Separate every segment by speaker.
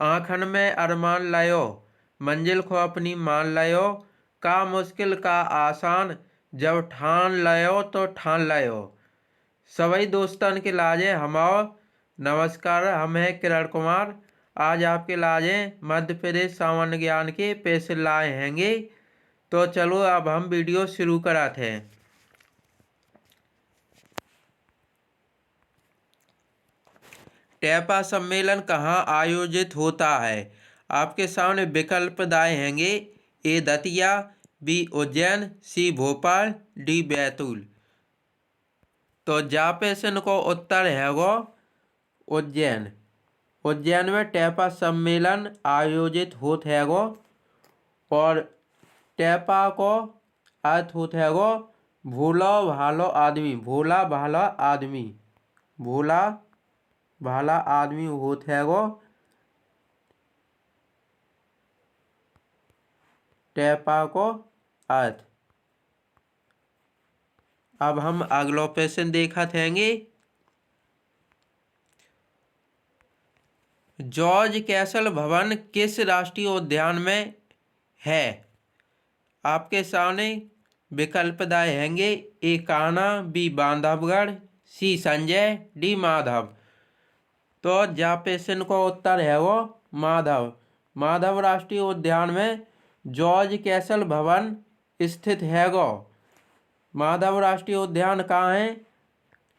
Speaker 1: आँखन में अरमान लायो, मंजिल को अपनी मान लायो, का मुश्किल का आसान, जब ठान लायो तो ठान लायो। सभी दोस्तन के लाजे हमाओ नमस्कार। हम हैं किरण कुमार। आज आपके लाजे मध्य प्रदेश सामान्य ज्ञान के पेश लाए हैंगे। तो चलो अब हम वीडियो शुरू कराते हैं। टैपा सम्मेलन कहाँ आयोजित होता है? आपके सामने विकल्प दाए हैंगे। ए दतिया, बी उज्जैन, सी भोपाल, डी बैतूल। तो जापेशन को उत्तर है वो उज्जैन। उज्जैन में टैपा सम्मेलन आयोजित होत है गो। और टैपा को अर्थ होत है गो भोला भालो आदमी। भोला भाला आदमी, भोला भाला आदमी होत है गो टैपा को अर्थ। अब हम अगला क्वेश्चन देखा थेंगे। जॉर्ज कैसल भवन किस राष्ट्रीय उद्यान में है? आपके सामने विकल्प दाए हैंगे। ए कान्हा, बी बांधवगढ़, सी संजय, डी माधव। तो जापेशन को उत्तर है वो माधव। माधव राष्ट्रीय उद्यान में जॉर्ज कैसल भवन स्थित है गो। माधव राष्ट्रीय उद्यान कहाँ है?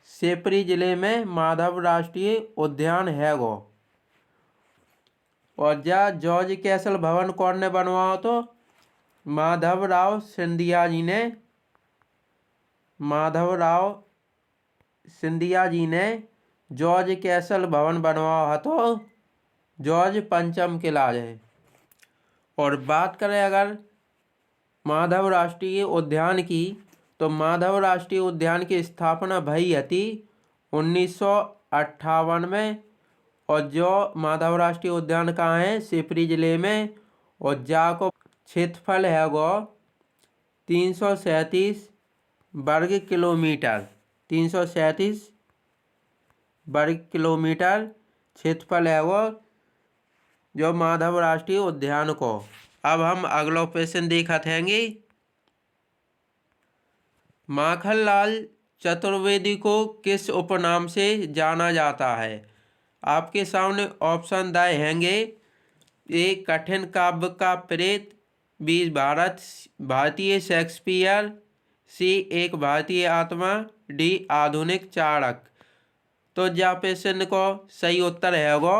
Speaker 1: शिवपुरी जिले में माधव राष्ट्रीय उद्यान है गो। और जॉर्ज कैसल भवन कौन ने बनवाया? तो माधवराव सिंधिया जी ने। माधवराव सिंधिया जी ने जॉर्ज कैसल भवन बनवाया तो जॉर्ज पंचम के लाज है। और बात करें अगर माधव राष्ट्रीय उद्यान की, तो माधव राष्ट्रीय उद्यान की स्थापना भई थी 1958 में। और जो माधव राष्ट्रीय उद्यान कहाँ है? शिवपुरी जिले में। और जाको क्षेत्रफल है वो 337 वर्ग किलोमीटर। 337 वर्ग किलोमीटर क्षेत्रफल है वो जो माधव राष्ट्रीय उद्यान को। अब हम अगला क्वेश्चन देखा थेंगे। माखनलाल चतुर्वेदी को किस उपनाम से जाना जाता है? आपके सामने ऑप्शन दाए हैंगे। ए कठिन काव्य का प्रेत, बी भारतीय शेक्सपियर, सी एक भारतीय आत्मा, डी आधुनिक चाणक। तो जापेशन को सही उत्तर है वो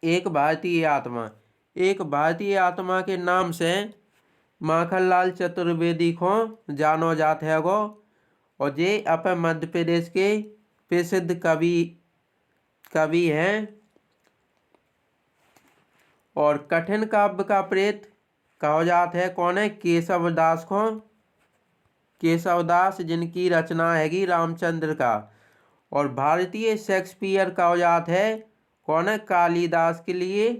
Speaker 1: एक भारतीय आत्मा। एक भारतीय आत्मा के नाम से माखनलाल चतुर्वेदी को जानो जात है गो। और ये अपन मध्य प्रदेश के प्रसिद्ध कवि हैं। और कठिन काव्य का प्रेत कहा जात है कौन है? केशव दास को। केशव दास जिनकी रचना हैगी रामचंद्र का। और भारतीय शेक्सपियर कहा जात है कौन है? कालिदास के लिए।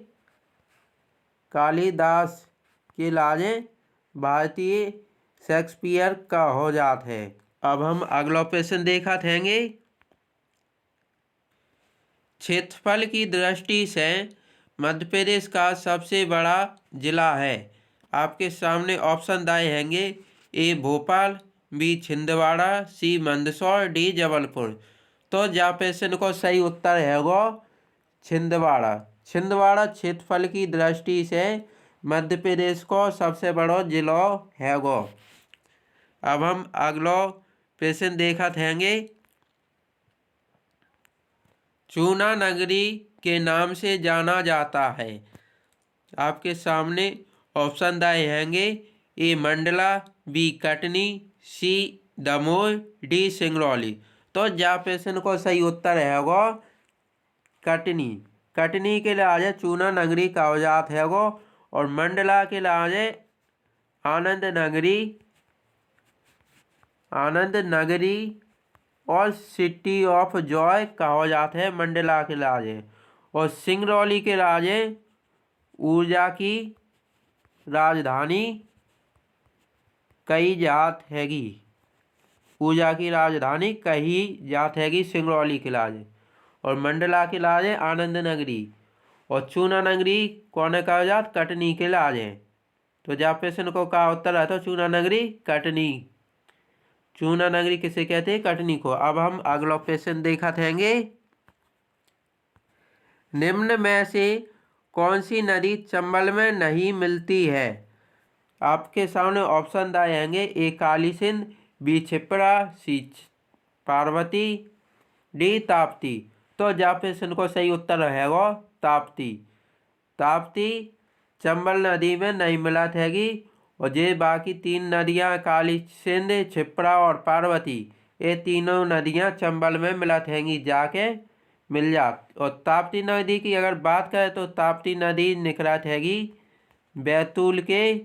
Speaker 1: कालिदास के लाजे भारतीय शेक्सपियर का हो जात है। अब हम अगला क्वेश्चन देखा थेंगे। क्षेत्रफल की दृष्टि से मध्य प्रदेश का सबसे बड़ा जिला है। आपके सामने ऑप्शन दाए हैंगे। ए भोपाल, बी छिंदवाड़ा, सी मंदसौर, डी जबलपुर। तो जापेशन को सही उत्तर है वो छिंदवाड़ा। छिंदवाड़ा क्षेत्रफल की दृष्टि से मध्य प्रदेश को सबसे बड़ा जिला है वो। अब हम अगला क्वेश्चन देखा थेंगे। चूना नगरी के नाम से जाना जाता है। आपके सामने ऑप्शन दाए हैंगे। ए मंडला, बी कटनी, सी दमोह, डी सिंगरौली। तो जापेशन को सही उत्तर है वो कटनी। कटनी के लिए चूना नगरी कहा जात है वो। और मंडला के लिए आनंद नगरी, आनंद नगरी और सिटी ऑफ जॉय कहा जाता है मंडला के लाजे। और सिंगरौली के लाजे ऊर्जा की राजधानी कही जात हैगी। ऊर्जा की राजधानी कही जात हैगी सिंगरौली के लाजे। और मंडला के लाजे आनंद नगरी। और चूना नगरी कौन कागजात कटनी के लाजे। तो जहाँ प्रश्न को का उत्तर आता है चूना नगरी कटनी। चूना नगरी किसे कहते हैं? कटनी को। अब हम अगला प्रश्न देखा थेंगे। निम्न में से कौन सी नदी चंबल में नहीं मिलती है? आपके सामने ऑप्शन आएंगे। ए काली सिंध, बी क्षिप्रा, सी पार्वती, डी ताप्ती। तो जहाँ प्रश्न को सही उत्तर है वो ताप्ती। ताप्ती चंबल नदी में नहीं मिला थेगी। और ये बाकी तीन नदियाँ काली सिंध, क्षिप्रा और पार्वती, ये तीनों नदियाँ चंबल में मिला थेंगी जाके मिल जात। और ताप्ती नदी की अगर बात करें तो ताप्ती नदी निकला थेगी बैतूल के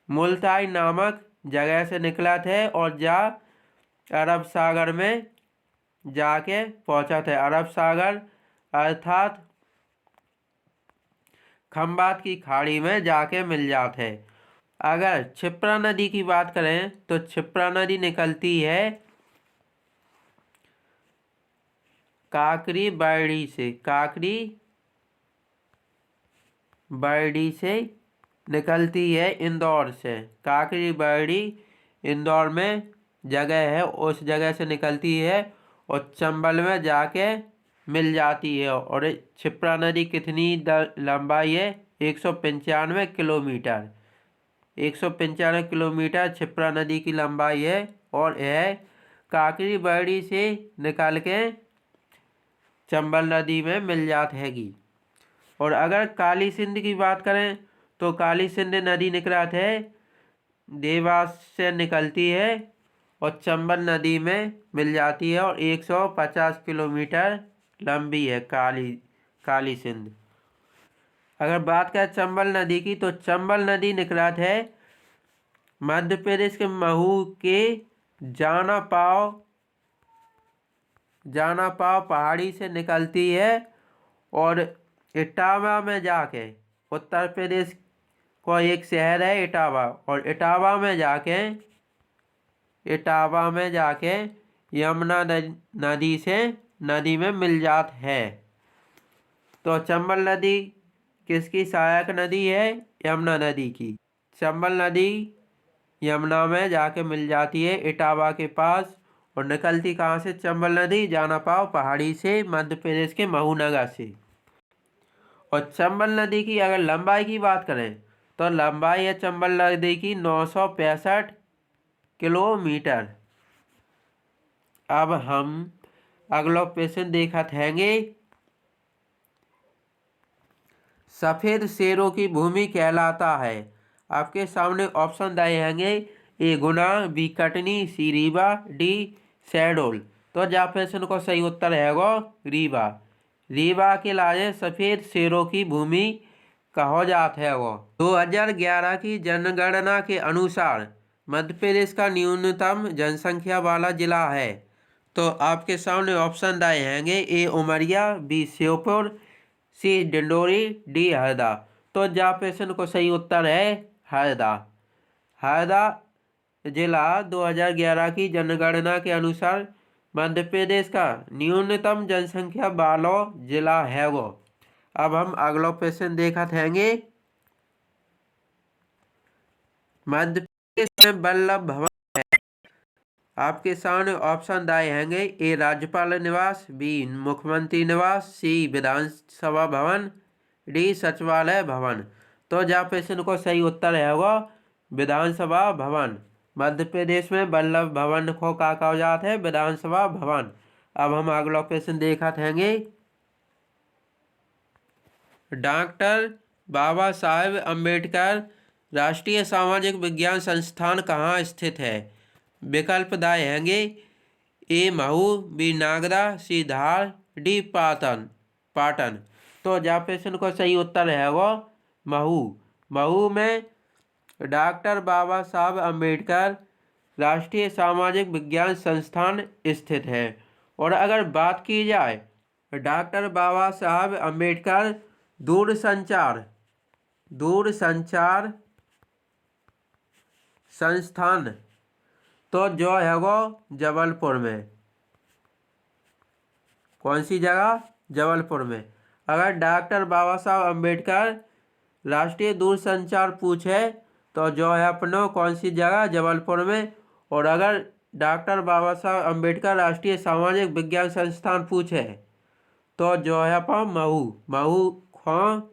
Speaker 1: मुल्ताई नामक जगह से निकला थे और जा अरब सागर में जाके पहुंचा थे। अरब सागर अर्थात खंबात की खाड़ी में जाके मिल जाते हैं। अगर क्षिप्रा नदी की बात करें तो क्षिप्रा नदी निकलती है काकरी बरड़ी से। काकरी बरड़ी से निकलती है इंदौर से। काकरी बरड़ी इंदौर में जगह है, उस जगह से निकलती है और चंबल में जाके मिल जाती है। और क्षिप्रा नदी कितनी लंबाई है? 195 किलोमीटर। 195 किलोमीटर क्षिप्रा नदी की लंबाई है और यह काकरी बरड़ी से निकल के चंबल नदी में मिल जाती हैगी। और अगर काली सिंध की बात करें तो काली सिंध नदी निकला थे देवास से निकलती है और चंबल नदी में मिल जाती है और 150 किलोमीटर लंबी है काली सिंध। अगर बात करें चंबल नदी की तो चंबल नदी निकला थे मध्य प्रदेश के महू के जाना पाव पहाड़ी से निकलती है और इटावा में जाके, उत्तर प्रदेश को एक शहर है इटावा, और इटावा में जाके यमुना नदी में मिल जात है। तो चंबल नदी किसकी सहायक नदी है? यमुना नदी की। चंबल नदी यमुना में जाके मिल जाती है इटावा के पास। और निकलती कहाँ से चंबल नदी? जाना पाव पहाड़ी से, मध्य प्रदेश के महू नगर से। और चंबल नदी की अगर लंबाई की बात करें तो लंबाई है चंबल नदी की 965 किलोमीटर। अब हम अगला प्रश्न देखा थेंगे। सफेद शेरों की भूमि कहलाता है। आपके सामने ऑप्शन दिए हैंगे। ए गुना, बी कटनी, सी रीवा, डी शहडोल। तो जहाँ प्रश्न को सही उत्तर है वो रीवा। रीवा के लाए सफेद शेरों की भूमि कहो जात है वो। 2011 की जनगणना के अनुसार मध्य प्रदेश का न्यूनतम जनसंख्या वाला जिला है। तो आपके सामने ऑप्शन दिए हैंगे। ए उमरिया, बी श्योपुर, सी डिंडोरी, डी हरदा। तो जहाँ प्रश्न को सही उत्तर है हरदा। हरदा जिला 2011 की जनगणना के अनुसार मध्य प्रदेश का न्यूनतम जनसंख्या वाला जिला है वो। अब हम अगला प्रश्न देखा थेंगे। मध्य प्रदेश में वल्लभ भवन है। आपके सामने ऑप्शन दिए हैंगे। ए राज्यपाल निवास, बी मुख्यमंत्री निवास, सी विधानसभा भवन, डी सचिवालय भवन। तो जहाँ प्रश्न को सही उत्तर है वो विधानसभा भवन। मध्य प्रदेश में वल्लभ भवन को का कहा जाता है? विधानसभा भवन। अब हम अगला प्रश्न देखा थेंगे। डॉक्टर बाबा साहेब अम्बेडकर राष्ट्रीय सामाजिक विज्ञान संस्थान कहाँ स्थित है? विकल्प दाए हैंगे। ए महू, बी नागदा, सी धार, डी पाटन। तो जहाँ प्रश्न को सही उत्तर है वो महू। महू में डॉक्टर बाबा साहब अम्बेडकर राष्ट्रीय सामाजिक विज्ञान संस्थान स्थित है। और अगर बात की जाए डॉक्टर बाबा साहब अम्बेडकर दूरसंचार संस्थान, तो जो है वो जबलपुर में। कौन सी जगह? जबलपुर में। अगर डॉक्टर बाबा साहब अम्बेडकर राष्ट्रीय दूरसंचार पूछे तो जो है अपनो कौन सी जगह, जबलपुर में। और अगर डॉक्टर बाबा साहब अम्बेडकर राष्ट्रीय सामाजिक विज्ञान संस्थान पूछे तो जो है अपन महू महू खो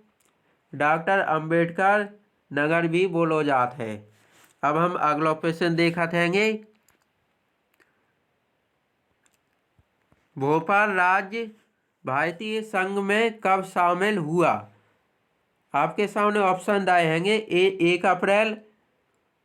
Speaker 1: डॉक्टर अम्बेडकर नगर भी बोलो जात है। अब हम अगला क्वेश्चन देखा थेंगे। भोपाल राज्य भारतीय संघ में कब शामिल हुआ? आपके सामने ऑप्शन दिए हैंगे। ए 1 अप्रैल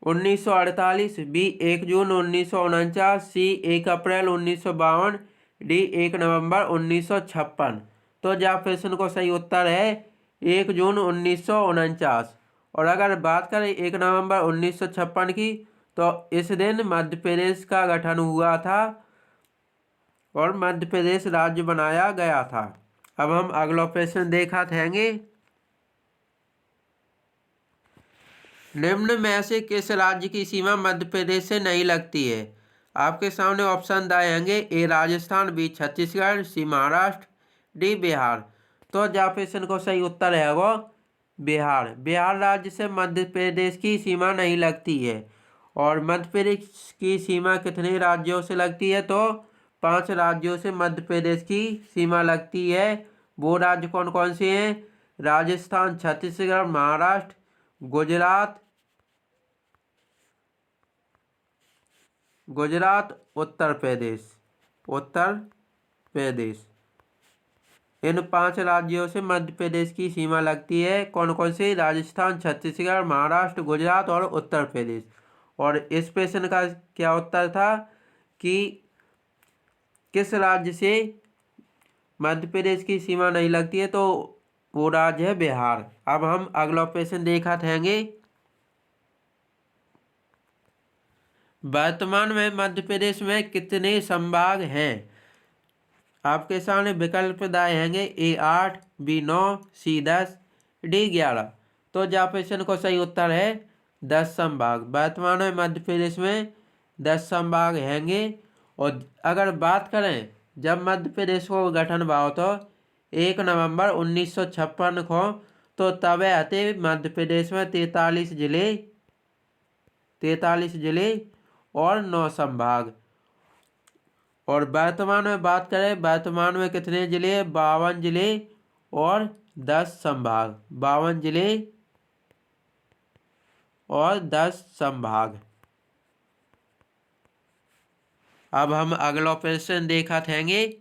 Speaker 1: 1948, बी 1 जून 1949, सी 1 अप्रैल 1952, डी 1 नवंबर 1956। तो जा प्रश्न को सही उत्तर है 1 जून 1949। और अगर बात करें 1 नवंबर 1956 की तो इस दिन मध्य प्रदेश का गठन हुआ था और मध्य प्रदेश राज्य बनाया गया था। अब हम अगला प्रश्न देखा थेंगे। निम्न में से किस राज्य की सीमा मध्य प्रदेश से नहीं लगती है? आपके सामने ऑप्शन आएंगे। ए राजस्थान, बी छत्तीसगढ़, सी महाराष्ट्र, डी बिहार। तो जा प्रश्न को सही उत्तर है वो बिहार। बिहार राज्य से मध्य प्रदेश की सीमा नहीं लगती है। और मध्य प्रदेश की सीमा कितने राज्यों से लगती है? तो 5 राज्यों से मध्य प्रदेश की सीमा लगती है। वो राज्य कौन कौन से हैं? राजस्थान, छत्तीसगढ़, महाराष्ट्र, गुजरात, उत्तर प्रदेश। इन 5 राज्यों से मध्य प्रदेश की सीमा लगती है। कौन कौन सी? राजस्थान, छत्तीसगढ़, महाराष्ट्र, गुजरात और उत्तर प्रदेश। और इस प्रश्न का क्या उत्तर था कि किस राज्य से मध्य प्रदेश की सीमा नहीं लगती है? तो वो राज्य है बिहार। अब हम अगला प्रश्न देखा थेंगे। वर्तमान में मध्य प्रदेश में कितने संभाग हैं? आपके सामने विकल्प दाए हैंगे। ए 8, बी 9, सी 10, डी 11। तो जा प्रश्न को सही उत्तर है 10 संभाग। वर्तमान में मध्य प्रदेश में 10 संभाग हैंगे। और अगर बात करें जब मध्य प्रदेश को गठन भाव तो 1 नवंबर 1956 को, तो तब आते मध्य प्रदेश में 43 जिले और 9 संभाग। और वर्तमान में बात करें, वर्तमान में कितने जिले? 52 जिले और 10 संभाग। 52 जिले और 10 संभाग। अब हम अगला प्रश्न देखा थेंगे।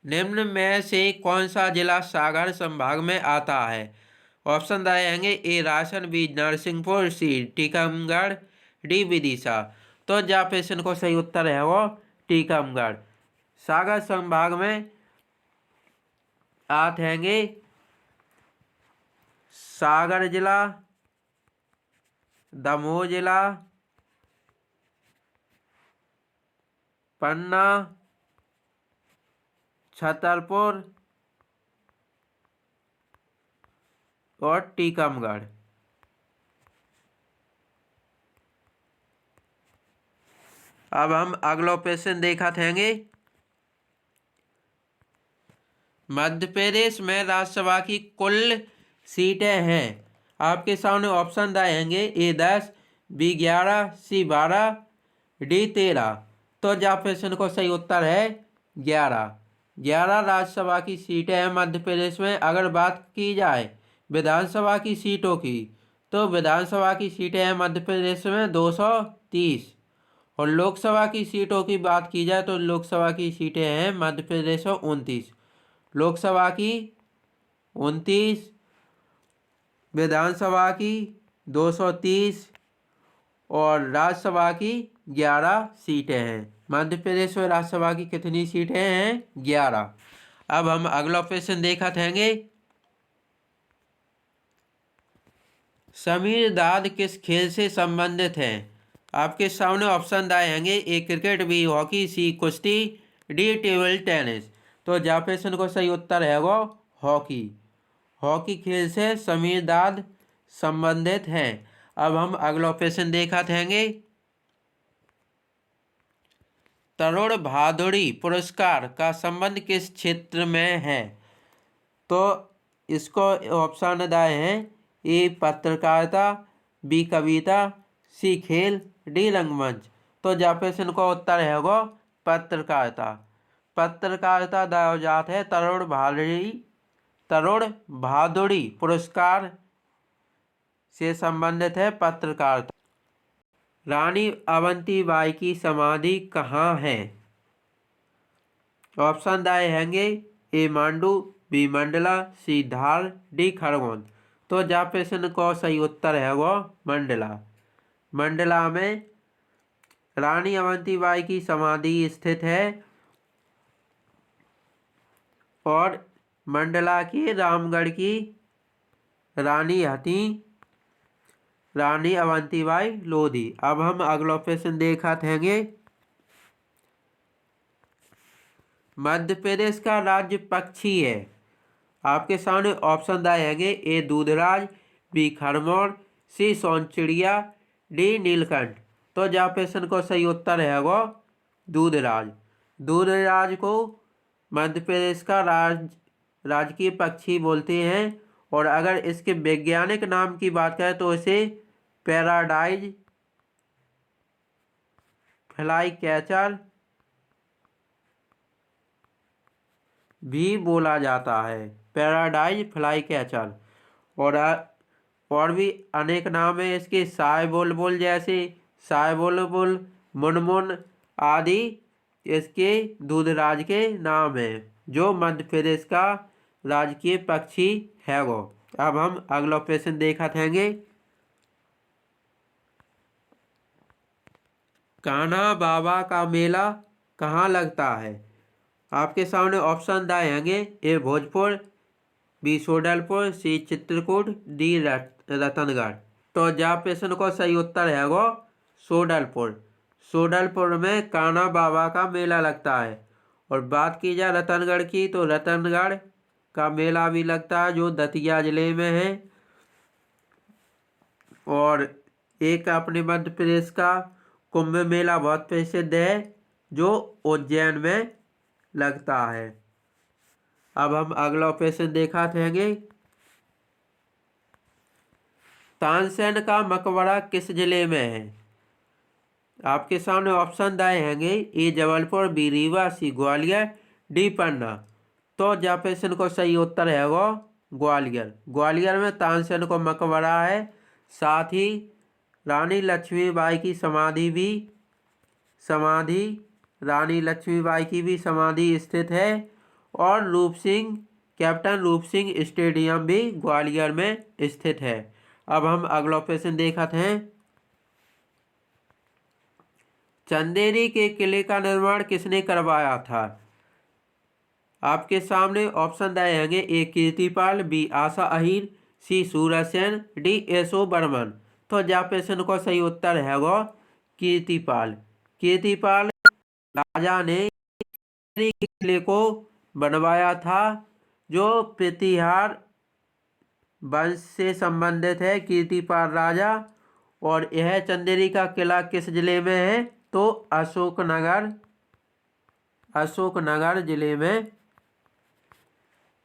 Speaker 1: निम्न में से कौन सा जिला सागर संभाग में आता है? ऑप्शन आएंगे। ए रायसेन, बी नरसिंहपुर, सी टीकमगढ़, डी विदिशा। तो जा प्रश्न को सही उत्तर है वो टीकमगढ़। सागर संभाग में आते हैंगे सागर जिला, दमोह जिला, पन्ना, छतरपुर और टीकमगढ़। अब हम अगला प्रश्न देखा थेंगे। मध्य प्रदेश में राज्यसभा की कुल सीटें हैं। आपके सामने ऑप्शन आएंगे। ए 10, बी 11, सी 12, डी 13। तो जा प्रश्न को सही उत्तर है 11 राज्यसभा की सीटें हैं मध्य प्रदेश में। अगर बात की जाए विधानसभा की सीटों की तो विधानसभा की सीटें हैं मध्य प्रदेश में 230। और लोकसभा की सीटों की बात की जाए तो लोकसभा की सीटें हैं मध्य प्रदेश में 29। लोकसभा की 29, विधानसभा की 230 और राज्यसभा की 11 सीटें हैं। मध्य प्रदेश में राज्यसभा की कितनी सीटें हैं? 11। अब हम अगला प्रश्न देखा थेंगे। समीर दाद किस खेल से संबंधित हैं? आपके सामने ऑप्शन आएंगे। ए क्रिकेट, बी हॉकी, सी कुश्ती, डी टेबल टेनिस। तो जा प्रश्न को सही उत्तर है वो हॉकी। हॉकी खेल से समीर दाद संबंधित हैं। अब हम अगला प्रश्न देखा थेंगे। तरुण भादुड़ी पुरस्कार का संबंध किस क्षेत्र में है? तो इसको ऑप्शन दाए हैं। ए पत्रकारिता, बी कविता, सी खेल, डी रंगमंच। तो जापेशन का उत्तर है वो पत्रकारिता। पत्रकारिता दायो जात है तरुण भादुड़ी पुरस्कार से संबंधित है पत्रकारिता। रानी अवंतीबाई की समाधि कहाँ है? ऑप्शन दाए हैंगे। ए मांडू, बी मंडला, सी धार, डी खरगोन। तो जापेशन को सही उत्तर है वो मंडला। मंडला में रानी अवंतीबाई की समाधि स्थित है और मंडला के रामगढ़ की रानी हती रानी अवंतीबाई लोधी। अब हम अगला प्रश्न देखा थेंगे। मध्य प्रदेश का राज्य पक्षी है। आपके सामने ऑप्शन दाए हैंगे। ए दूधराज, बी खरमोर, सी सोनचिड़िया, डी नीलकंठ। तो जापेशन को सही उत्तर है वो दूधराज। दूधराज को मध्य प्रदेश का राजकीय पक्षी बोलते हैं। और अगर इसके वैज्ञानिक नाम की बात करें तो इसे पैराडाइज फ्लाईकैचर भी बोला जाता है। Paradise flycatcher. और भी अनेक नाम है इसके। साय बुलबुल, जैसे साय बुलबुल, मुनमुन आदि इसके दूधराज के नाम हैं, जो मध्य प्रदेश का राजकीय पक्षी है वो। अब हम अगला प्रश्न देखा थेंगे। कान्हा बाबा का मेला कहाँ लगता है? आपके सामने ऑप्शन दाए हैंगे। ए भोजपुर, बी सोडलपुर, सी चित्रकूट, डी रतनगढ़। तो जापेशन को सही उत्तर है वो सोडलपुर। सोडलपुर में कान्हा बाबा का मेला लगता है। और बात की जाए रतनगढ़ की तो रतनगढ़ का मेला भी लगता है, जो दतिया जिले में है। और एक अपने मध्य प्रदेश का कुंभ मेला बहुत प्रसिद्ध है, जो उज्जैन में लगता है। अब हम अगला प्रश्न देखा थेंगे। तानसेन का मकबरा किस जिले में है? आपके सामने ऑप्शन दाए हैंगे। ए जबलपुर, बी रीवा, सी ग्वालियर, डी पन्ना। तो जापेशन को सही उत्तर है वो ग्वालियर। ग्वालियर में तानसेन को मकबरा है। साथ ही रानी लक्ष्मीबाई की समाधि स्थित है। और कैप्टन रूप सिंह स्टेडियम भी ग्वालियर में स्थित है। अब हम अगला प्रश्न देखते हैं। चंदेरी के किले का निर्माण किसने करवाया था? आपके सामने ऑप्शन दाए हैंगे। ए कीर्तिपाल, बी आशा अहीर, सी सूरजसेन, डी एसो बर्मन। तो जापेशन को सही उत्तर है वो कीर्तिपाल। कीर्तिपाल राजा ने किले को बनवाया था, जो प्रतिहार वंश से संबंधित है, कीर्तिपाल राजा। और यह चंदेरी का किला किस जिले में है? तो अशोकनगर जिले में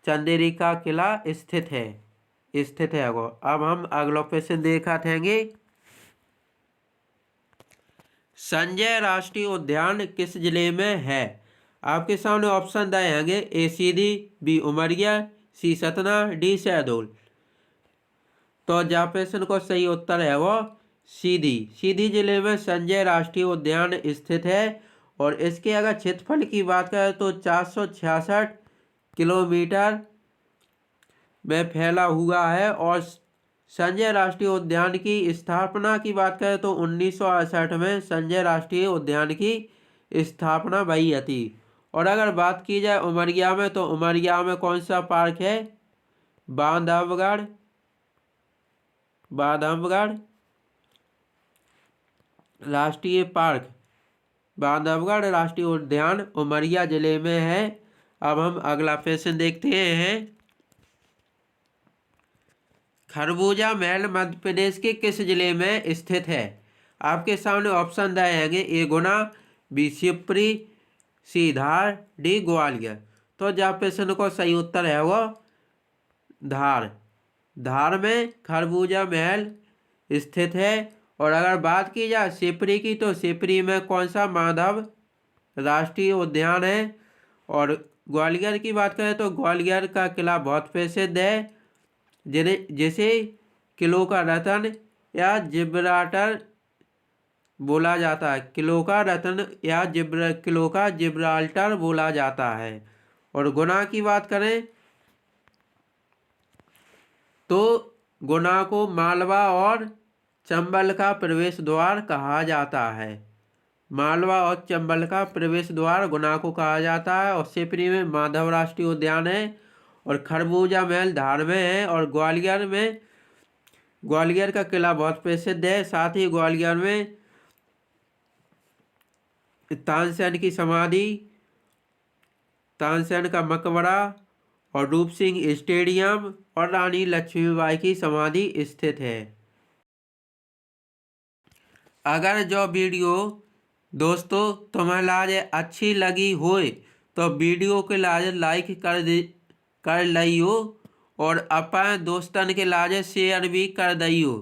Speaker 1: चंदेरी का किला स्थित है वो। अब हम अगला प्रश्न देखा थेंगे। संजय राष्ट्रीय उद्यान किस जिले में है? आपके सामने ऑप्शन दाए हैंगे। ए सीधी, बी उमरिया, सी सतना, डी शहडोल। तो जापेशन को सही उत्तर है वो सीधी जिले में संजय राष्ट्रीय उद्यान स्थित है। और इसके अगर क्षेत्रफल की बात करें तो 466 किलोमीटर में फैला हुआ है। और संजय राष्ट्रीय उद्यान की स्थापना की बात करें तो 1968 में संजय राष्ट्रीय उद्यान की स्थापना भई थी। और अगर बात की जाए उमरिया में, तो उमरिया में कौन सा पार्क है? बांधवगढ़ राष्ट्रीय पार्क, बांधवगढ़ राष्ट्रीय उद्यान उमरिया जिले में है। अब हम अगला प्रश्न देखते हैं। खरबूजा महल मध्य प्रदेश के किस जिले में स्थित है? आपके सामने ऑप्शन दाए हैंगे। ए गुना, बी शिवपुरी, सी धार, डी ग्वालियर। तो जब प्रश्न को सही उत्तर है वो धार। धार में खरबूजा महल स्थित है। और अगर बात की जाए शिवपुरी की, तो शिवपुरी में कौन सा माधव राष्ट्रीय उद्यान है। और ग्वालियर की बात करें तो ग्वालियर का किला बहुत प्रसिद्ध है, जिसे किलों का रत्न या जिब्राल्टर बोला जाता है। किलों का रत्न या किलों का जिब्राल्टर बोला जाता है। और गुना की बात करें तो गुना को मालवा और चंबल का प्रवेश द्वार कहा जाता है। मालवा और चंबल का प्रवेश द्वार गुना को कहा जाता है। और शिवपुरी में माधव राष्ट्रीय उद्यान है। और खरबूजा महल धार में है। और ग्वालियर का किला बहुत प्रसिद्ध है। साथ ही ग्वालियर में तानसेन की समाधि, तानसेन का मकबरा और रूप सिंह स्टेडियम और रानी लक्ष्मीबाई की समाधि स्थित है। अगर जो वीडियो दोस्तों तुम्हें लाजे अच्छी लगी होए तो वीडियो के लाजे लाइक कर लियो और अपने दोस्तन के लाजे शेयर भी कर दियो।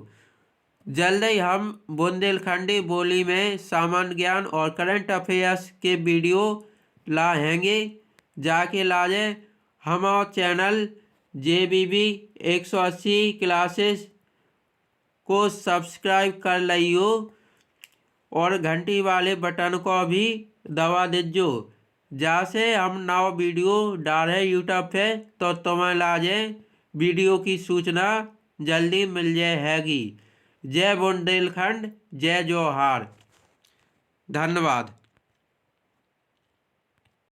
Speaker 1: जल्द ही हम बुंदेलखंडी बोली में सामान्य ज्ञान और करंट अफेयर्स के वीडियो लाएंगे। जाके लाजे हमारा चैनल JBB 180 क्लासेस को सब्सक्राइब कर लियो और घंटी वाले बटन को भी दबा दीजो, जैसे हम नवा वीडियो डाले यूट्यूब पे तो तुम्हें लाजे वीडियो की सूचना जल्दी मिल जाएगी। जय बुंदेलखंड, जय जोहार, धन्यवाद।